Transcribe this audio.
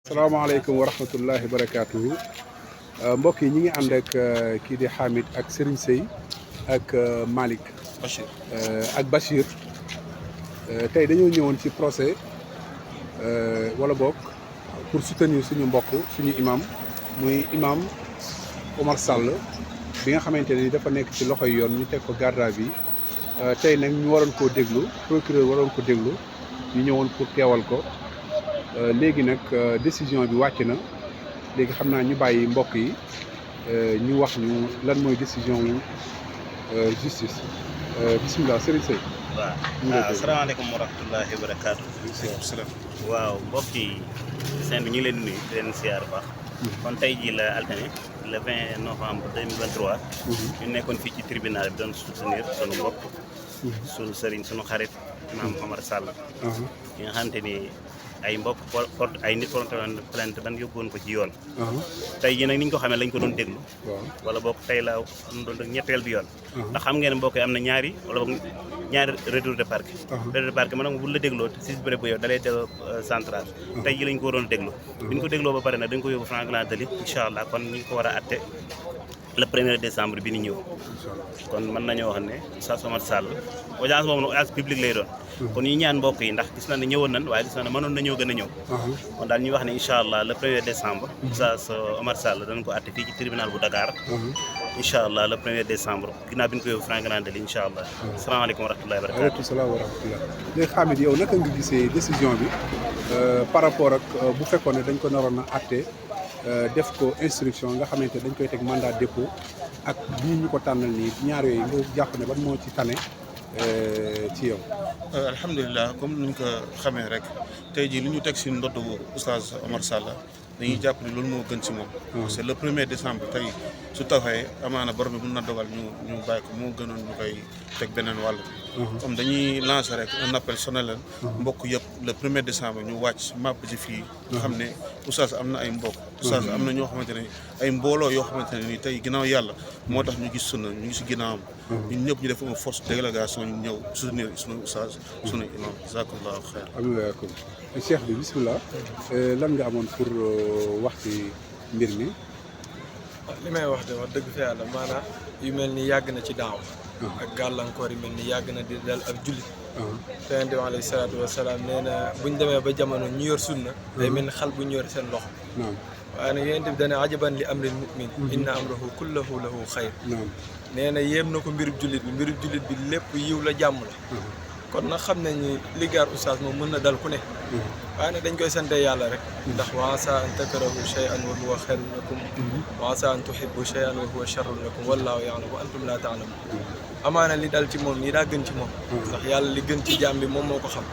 salaamaaleykum wa rahmatullahi wa barakaatuhu mbokk yi ñi ngi ànd ak kii di Hamid ak Serigne Seye ak Malick Bachir ak Bachir tey dañoo ñëwoon ci procès wala bokk pour soutenir suñu mbokk suñu imam muy imam Omar Sall bi nga xamante ni dafa nekk ci loxoy yoon ñu teg ko garde à vue tey nag ñu waroon koo déglu procureur waroon ko déglu ñu ñëwoon pour teewal ko léegi nag décision bi wàcc na léegi xam naa ñu bàyyi mbokk yi ñu wax ñu lan mooy décision wu justice bisimilah Serigne Seye. waaw asalaamaaleykum wa rahmatullahi wa barakaatu. waaw mbokk yi seen bi ñu ngi leen di nuyu di leen siyaar baax. kon tey jii la altine le 20 novembre 2023. ñu nekkoon fii ci tribunal bi doon soutenir sunu mbokk. sunu sëriñ sunu xarit maam Omar Sall. yi nga xamante ni ay mbokk porte ay nit porte plainte ban yóbbuwoon ko ci yoon. tey jii nag ni ñu ko xamee lañ ko doon déglu. wala boog tey la doon ñetteel bi yoon. ndax xam ngeen mbokk yi am na ñaari wala boog ñaari retour de parquet. retour de parquet man nag bu la dégloo si bëre bu yow dalay delloo central. tey jii lañ ko waroon a déglu. bi ñu ko dégloo ba pare nag dañ ko yóbbu Franklin Deli incha allah kon ñu ngi ko war a atte le 1er décembre bi ni ñëw. kon mën nañoo wax ne Oustaz Omar Sall audience boobu nag audience publique lay doon. kon ñu ñaan mbokk yi ndax gis na ne ñëwoon nañ waaye gis na ne mënoon nañoo gën a ñëw. kon daal ñuy wax ne incha allah le 1er décembre. Oustaz Omar Sall dañ ko atte fii ci tribunal bu Dakar. incha allah le 1er décembre ginnaaw bi ñu ko yóbbu Franklin Deli incha allah. asalaamaaleykum wa rahmatullahi wa barakatuh. waaleykum salaam wa rahmatullah. léegi Hamid yow naka nga gisee décision bi par rapport ak bu fekkoon ne dañ ko naroon a atte def ko instruction nga xamante dañ koy teg mandat dépôt ak bii ñu ko tànnal nii ñaar yooyu nga jàpp ne ban moo ci tane ci yow. alhamdulilah comme ni ñu ko xamee rek tey jii li ñu teg si ndodd Oustaz Omar Sall dañuy jàpp ni loolu moo gën si moom. c'est le 1er décembre tey su taxawee amaana borom bi mën na dogal ñu bàyyi ko moo gënoon ñu koy teg beneen wàll. comme dañuy lancer rek un appel solennel mbokk yëpp le 1er décembre ñu wàcc màpp ci fii nga xam ne Oustaz am na ay mbokk. Oustaz am na ñoo xamante ne ay mbooloo yoo xamante ne ni tey ginnaaw yàlla moo tax ñu gis sunna ñu ngi si ginnaawam. ñun ñëpp ñu def une force délégation ñu ñëw soutenir sunu Oustaz sunu imam jazakallahu xeer. alhamdulilah Cheikh bi bisimilah lan nga amoon pour wax ci mbir mi. li may wax de wax dëgg fa yàlla maanaam yu mel ni yàgg na ci daaw. ak gàllankoor yu mel ni yàgg na di dal ak jullit. te Yonent bi alayhi salaatu wa salaam nee na buñ demee ba jamono ñu yor sunna day mel ni xal bu ñu yor seen loxo. waaye nag Yonent bi dana ajaban li amril mu'min inna amrahu kullahu lahu xayr. nee na yéem na ko mbirub jullit bi lépp yiw la jàmm la. kon nag xam nañ ni liggéeyal Oustaz moom mën na dal ku ne. waaye nag dañ koy sante yàlla rek. ndax wa asaa an takrahu shay'an wa huwa khayrun lakum. wa asaa an tuhibbu shay'an wa huwa sharrun lakum wallaahu ya'lamu wa antum laa ta'lamuun. amaana li dal ci moom nii daa gën ci moom. ndax yàlla li gën ci jaam bi moom moo ko xam.